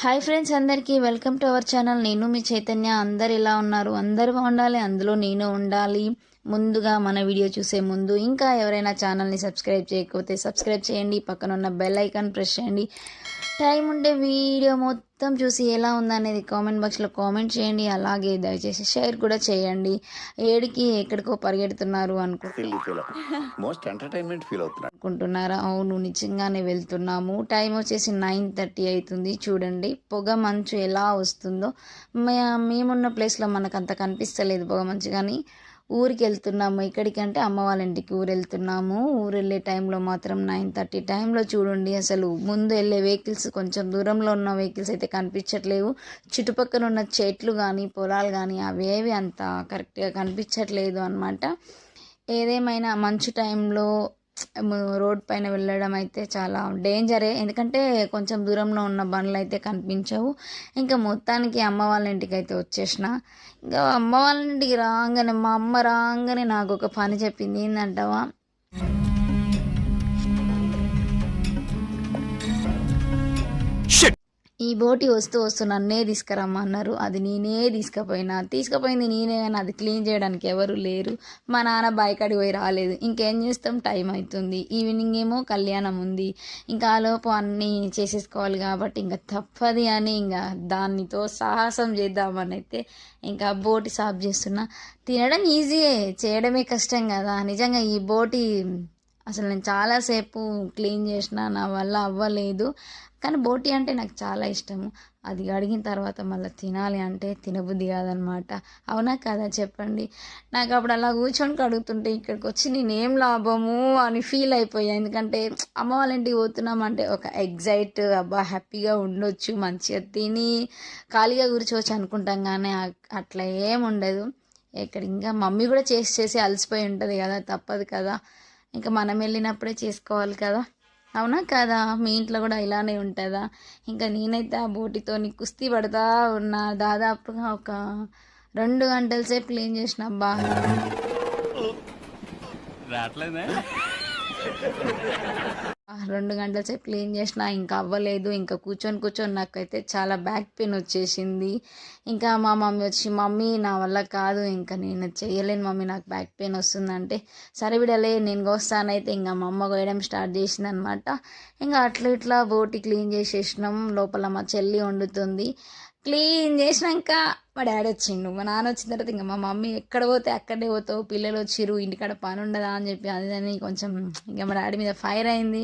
Hi friends, అందరికీ welcome to our channel. నేను మీ చైతన్య. అందరు ఎలా ఉన్నారు? అందరూ బాగుండాలి, అందులో నేను ఉండాలి. ముందుగా మన వీడియో చూసే ముందు ఇంకా ఎవరైనా ఛానల్ని సబ్స్క్రైబ్ చేయకపోతే సబ్స్క్రైబ్ చేయండి, పక్కన ఉన్న బెల్ ఐకాన్ ప్రెస్ చేయండి. టైం ఉంటే వీడియో మొత్తం చూసి ఎలా ఉందనేది కామెంట్ బాక్స్లో కామెంట్ చేయండి. అలాగే దయచేసి షేర్ కూడా చేయండి. ఏడికి ఎక్కడికో పరిగెడుతున్నారు అనుకుంటున్నారా? అవును, నిజంగానే వెళ్తున్నాము. టైం వచ్చేసి 9:30 అవుతుంది. చూడండి పొగ మంచు ఎలా వస్తుందో. మేమున్న ప్లేస్లో మనకు అంత కనిపిస్తలేదు పొగ మంచు, కానీ ఊరికి వెళ్తున్నాము. ఎక్కడికంటే అమ్మ వాళ్ళ ఇంటికి ఊరు వెళ్తున్నాము. ఊరు వెళ్ళే టైంలో మాత్రం 9:30 టైంలో చూడండి, అసలు ముందు వెళ్ళే వెహికల్స్, కొంచెం దూరంలో ఉన్న వెహికల్స్ అయితే కనిపించట్లేవు. చుట్టుపక్కల ఉన్న చెట్లు కానీ పొలాలు కానీ అవేవి అంత కరెక్ట్గా కనిపించట్లేదు అనమాట. ఏదేమైనా మంచు టైంలో రోడ్ పైన వెళ్ళడం అయితే చాలా డేంజరే, ఎందుకంటే కొంచెం దూరంలో ఉన్న బండ్లు అయితే కనిపించవు. ఇంకా మొత్తానికి అమ్మ వాళ్ళ ఇంటికి అయితే వచ్చేసిన. ఇంకా అమ్మ వాళ్ళ ఇంటికి రాగానే మా అమ్మ రాగానే నాకు ఒక పని చెప్పింది. ఏంటంటావా, ఈ బోటి వస్తూ నన్నే తీసుకురమ్మన్నారు. అది నేనే తీసుకుపోయింది నేనే, కానీ అది క్లీన్ చేయడానికి ఎవరు లేరు. మా నాన్న బాయికాడికి పోయి రాలేదు. ఇంకేం చేస్తాం, టైం అవుతుంది. ఈవినింగ్ ఏమో కళ్యాణం ఉంది. ఇంకా ఆలోపు అన్నీ చేసేసుకోవాలి కాబట్టి ఇంకా తప్పది అని ఇంకా దానితో సాహసం చేద్దామని అయితే ఇంకా బోటి సాఫ్ చేస్తున్నా. తినడం ఈజీయే, చేయడమే కష్టం కదా. నిజంగా ఈ బోటి అసలు నేను చాలాసేపు క్లీన్ చేసిన, నా వల్ల అవ్వలేదు. కానీ బోటి అంటే నాకు చాలా ఇష్టము. అది అడిగిన తర్వాత మళ్ళీ తినాలి అంటే తినబుద్ధి కాదనమాట. అవునా కదా చెప్పండి? నాకు అప్పుడు అలా కూర్చొని కడుగుతుంటే ఇక్కడికి వచ్చి నేనేం లాభము అని ఫీల్ అయిపోయా. ఎందుకంటే అమ్మ వాళ్ళ ఇంటికి పోతున్నామంటే ఒక ఎగ్జైట్, అబ్బా హ్యాపీగా ఉండొచ్చు, మంచిగా తిని ఖాళీగా కూర్చోవచ్చు అనుకుంటాం, కానీ అట్లా ఏం ఉండదు. ఇక్కడ ఇంకా మమ్మీ కూడా చేసి అలసిపోయి ఉంటుంది కదా, తప్పదు కదా. ఇంకా మనం వెళ్ళినప్పుడే చేసుకోవాలి కదా, అవునా కదా? మీ ఇంట్లో కూడా ఇలానే ఉంటుందా? ఇంకా నేనైతే ఆ బోటితోని కుస్తీ పడతా ఉన్నా. దాదాపుగా ఒక 2 గంటల సేపు క్లీన్ చేసిన. అబ్బా 2 గంటల సేపు క్లీన్ చేసిన, ఇంకా అవ్వలేదు. ఇంకా కూర్చొని నాకైతే చాలా బ్యాక్ పెయిన్ వచ్చేసింది. ఇంకా మా మమ్మీ వచ్చి, మమ్మీ నా వల్ల కాదు, ఇంకా నేను చేయలేను మమ్మీ, నాకు బ్యాక్ పెయిన్ వస్తుందంటే, సరే విడలే నేను కోస్తానైతే ఇంకా మా అమ్మ కోయడం స్టార్ట్ చేసింది అనమాట. ఇంకా అట్లా ఇట్లా బోటి క్లీన్ చేసేసినాం. లోపల మా చెల్లి వండుతుంది. క్లీన్ చేసినాక మా డాడీ వచ్చిండు. మా నాన్న వచ్చిన తర్వాత ఇంకా మా మమ్మీ ఎక్కడ పోతే అక్కడే పోతావు, పిల్లలు వచ్చిర్రు, ఇంటికాడ పని ఉండదా అని చెప్పి అదని కొంచెం ఇంకా మా డాడీ మీద ఫైర్ అయింది.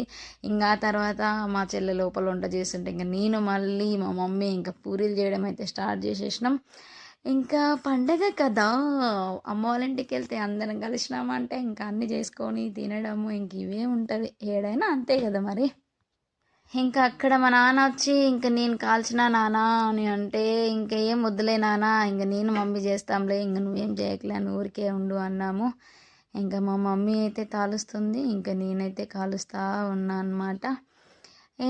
ఇంకా తర్వాత మా చెల్లె లోపల వంట చేస్తుంటే ఇంకా నేను మళ్ళీ మా మమ్మీ ఇంకా పూరీలు చేయడం అయితే స్టార్ట్ చేసేసినాం. ఇంకా పండగ కదా, అమ్మ వాళ్ళ ఇంటికి వెళ్తే అందరం కలిసినామంటే ఇంకా అన్నీ చేసుకొని తినడము ఇంక ఇవే ఉంటుంది. ఏడైనా అంతే కదా మరి. ఇంకా అక్కడ మా నాన్న వచ్చి, ఇంకా నేను కాల్చిన నాన్న అని అంటే, ఇంకా ఏం వద్దులే నాన్న, ఇంకా నేను మమ్మీ చేస్తాంలే, ఇంక నువ్వేం చేయకలే అని ఊరికే ఉండు అన్నాము. ఇంకా మా మమ్మీ అయితే కాలుస్తుంది, ఇంకా నేనైతే కాలుస్తూ ఉన్నా అనమాట.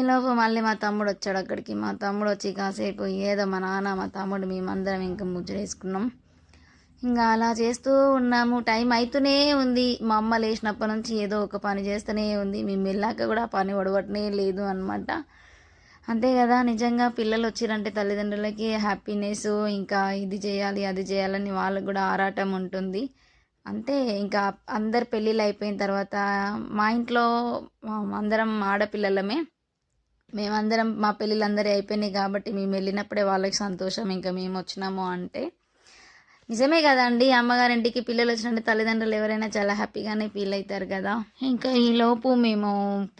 ఈలోపు మళ్ళీ మా తమ్ముడు వచ్చాడు అక్కడికి. మా తమ్ముడు వచ్చి కాసేపు ఏదో మా నాన్న మా తమ్ముడు మేమందరం ఇంకా ముచ్చటేసుకున్నాం. ఇంకా అలా చేస్తూ ఉన్నాము. టైం అవుతూనే ఉంది. మా అమ్మ లేచినప్పటి నుంచి ఏదో ఒక పని చేస్తూనే ఉంది. మేము వెళ్ళాక కూడా పని ఒడవటనే లేదు అనమాట. అంతే కదా, నిజంగా పిల్లలు వచ్చిరంటే తల్లిదండ్రులకి హ్యాపీనెస్, ఇంకా ఇది చేయాలి అది చేయాలని వాళ్ళకు కూడా ఆరాటం ఉంటుంది. అంతే. ఇంకా అందరు పెళ్ళిళ్ళు అయిపోయిన తర్వాత మా ఇంట్లో అందరం ఆడపిల్లలమే. మేమందరం మా పెళ్ళిళ్ళు అందరూ అయిపోయినాయి కాబట్టి మేము వెళ్ళినప్పుడే వాళ్ళకి సంతోషం, ఇంకా మేము వచ్చినాము అంటే. నిజమే కదండి, అమ్మగారింటికి పిల్లలు వచ్చినట్టు తల్లిదండ్రులు ఎవరైనా చాలా హ్యాపీగానే ఫీల్ అవుతారు కదా. ఇంకా ఈలోపు మేము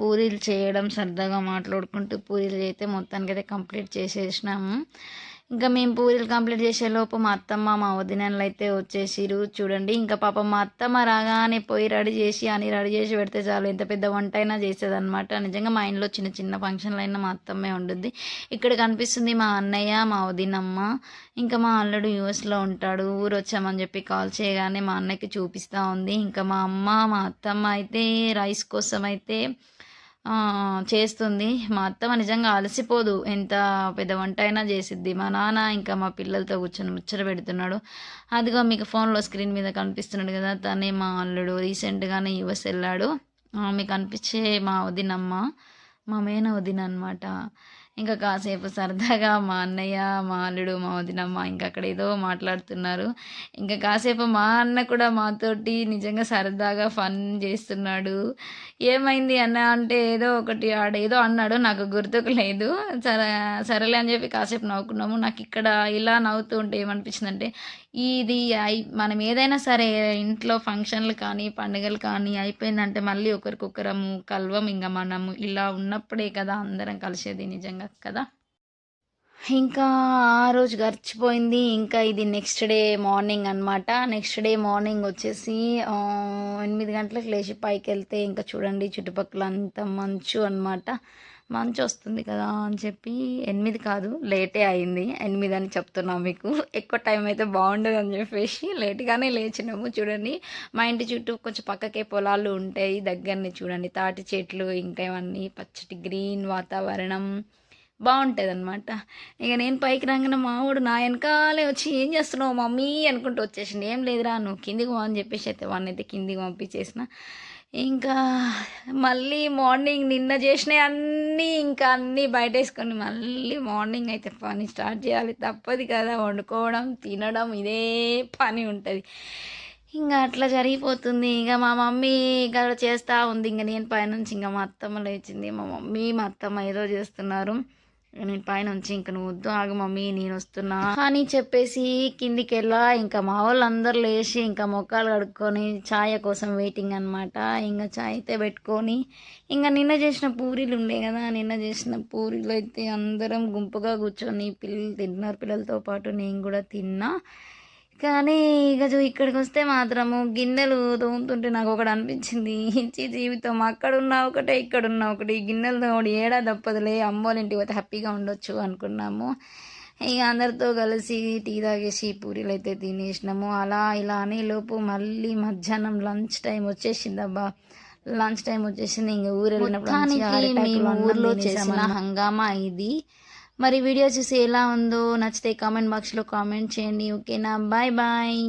పూరీలు చేయడం సరదాగా మాట్లాడుకుంటూ పూరీలు అయితే మొత్తానికి అయితే కంప్లీట్ చేసేసినాము. ఇంకా మేము పూరీలు కంప్లీట్ చేసేలోపు మా అత్తమ్మ మా వదినలు అయితే వచ్చేసిరు. చూడండి, ఇంకా పాప మా అత్తమ్మ రాగానే పోయి రెడీ చేసి పెడితే చాలు, ఎంత పెద్ద వంట అయినా చేసేది అనమాట. నిజంగా మా ఇంట్లో చిన్న చిన్న ఫంక్షన్లు అయినా మా అత్తమ్మే ఉండుద్ది. ఇక్కడ కనిపిస్తుంది మా అన్నయ్య, మా వదినమ్మ, ఇంకా మా అల్లుడు యూఎస్లో ఉంటాడు. ఊరు వచ్చామని చెప్పి కాల్ చేయగానే మా అన్నయ్యకి చూపిస్తూ ఉంది. ఇంకా మా అమ్మ మా అత్తమ్మ అయితే రైస్ కోసం అయితే చేస్తుంది. మా అత్తమ్మ నిజంగా అలసిపోదు, ఎంత పెద్ద వంట అయినా చేసిద్ది. మా నాన్న ఇంకా మా పిల్లలతో కూర్చొని ముచ్చట పెడుతున్నాడు. అదిగో మీకు ఫోన్లో స్క్రీన్ మీద కనిపిస్తున్నాడు కదా, తనే మా అల్లుడు. రీసెంట్గానే యూఎస్ వెళ్ళాడు. మీకు అనిపించే మా వదినమ్మ, మా మేన వదిన అనమాట. ఇంకా కాసేపు సరదాగా మా అన్నయ్య, మా అల్లుడు, మా వదినమ్మ ఇంకా అక్కడ ఏదో మాట్లాడుతున్నారు. ఇంకా కాసేపు మా అన్న కూడా మాతోటి నిజంగా సరదాగా ఫన్ చేస్తున్నాడు. ఏమైంది అన్న అంటే ఏదో ఒకటి ఆడేదో అన్నాడు, నాకు గుర్తుకు లేదు. సరేలే అని చెప్పి కాసేపు నవ్వుకున్నాము. నాకు ఇక్కడ ఇలా నవ్వుతూ ఉంటే ఏమనిపించిందంటే, ఇది మనం ఏదైనా సరే ఇంట్లో ఫంక్షన్లు కానీ పండుగలు కానీ అయిపోయిందంటే మళ్ళీ ఒకరికొకరము కలవం. ఇంకా మనము ఇలా ఉన్నప్పుడే కదా అందరం కలిసేది నిజంగా కదా. ఇంకా ఆ రోజు గడిచిపోయింది. ఇంకా ఇది నెక్స్ట్ డే మార్నింగ్ అనమాట. నెక్స్ట్ డే మార్నింగ్ వచ్చేసి 8 గంటలకు లేచి పైకి వెళ్తే ఇంకా చూడండి చుట్టుపక్కల అంత మంచు అనమాట. మంచు వస్తుంది కదా అని చెప్పి 8 కాదు లేటే అయింది. 8 అని చెప్తున్నా మీకు. ఎక్కువ టైం అయితే బాగుండదు అని చెప్పేసి లేట్గానే లేచినాము. చూడండి మా ఇంటి చుట్టూ కొంచెం పక్కకే పొలాలు ఉంటాయి. దగ్గరనే చూడండి తాటి చెట్లు ఇంకా ఇవన్నీ పచ్చటి గ్రీన్ వాతావరణం బాగుంటుంది అనమాట. ఇక నేను పైకి రాగానే మావాడు నా వెనకాలే వచ్చి ఏం చేస్తున్నావు మమ్మీ అనుకుంటూ వచ్చేసింది. ఏం లేదురా నువ్వు కిందికి పో అని చెప్పేసి అయితే వాడిని అయితే కిందికి పంపించేసిన. ఇంకా మళ్ళీ మార్నింగ్ నిన్న చేసినవి అన్నీ బయట వేసుకొని మళ్ళీ మార్నింగ్ అయితే పని స్టార్ట్ చేయాలి. తప్పదు కదా, వండుకోవడం తినడం ఇదే పని ఉంటుంది. ఇంకా అట్లా జరిగిపోతుంది. ఇంకా మా మమ్మీ ఇక్కడ చేస్తూ ఉంది. ఇంకా నేను పైనుంచి ఇంకా మా అత్తమ్మ లేచింది. మా మమ్మీ మా అత్తమ్మ ఏదో చేస్తున్నారు. నేను పైనుంచి ఇంకా నువ్వు వద్దు ఆగు మమ్మీ నేను వస్తున్నా అని చెప్పేసి కిందికి వెళ్ళా. ఇంకా మా వాళ్ళు అందరు లేచి ఇంకా మొక్కలు కడుక్కొని ఛాయ్ కోసం వెయిటింగ్ అనమాట. ఇంకా ఛాయ్ అయితే పెట్టుకొని ఇంకా నిన్న చేసిన పూరీలు ఉండే కదా, నిన్న చేసిన పూరీలు అయితే అందరం గుంపుగా కూర్చొని పిల్లలు తింటున్నారు. పిల్లలతో పాటు నేను కూడా తిన్నా. కానీ ఇక ఇక్కడికి వస్తే మాత్రము గిన్నెలు తోముతుంటే నాకు ఒకటి అనిపించింది, ఇచ్చి జీవితం అక్కడున్నా ఒకటే ఇక్కడున్నా ఒకటి, గిన్నెలు తోముడు ఏడా తప్పదులే, అమ్మోళ్ళ ఇంటికి పోతే హ్యాపీగా ఉండొచ్చు అనుకున్నాము. ఇక అందరితో కలిసి టీ తాగేసి పూరీలు అయితే తినేసినాము. అలా ఇలా అనే లోపు మళ్ళీ మధ్యాహ్నం లంచ్ టైం వచ్చేసింది. అబ్బా లంచ్ టైం వచ్చేసింది. ఇంక ఊరు వెళ్ళినప్పుడు ఊర్లో చేసిన హంగామా ఇది. మరి వీడియో చూసి ఎలా ఉందో నచ్చితే కామెంట్ బాక్స్లో కామెంట్ చేయండి. ఓకేనా, బాయ్ బాయ్.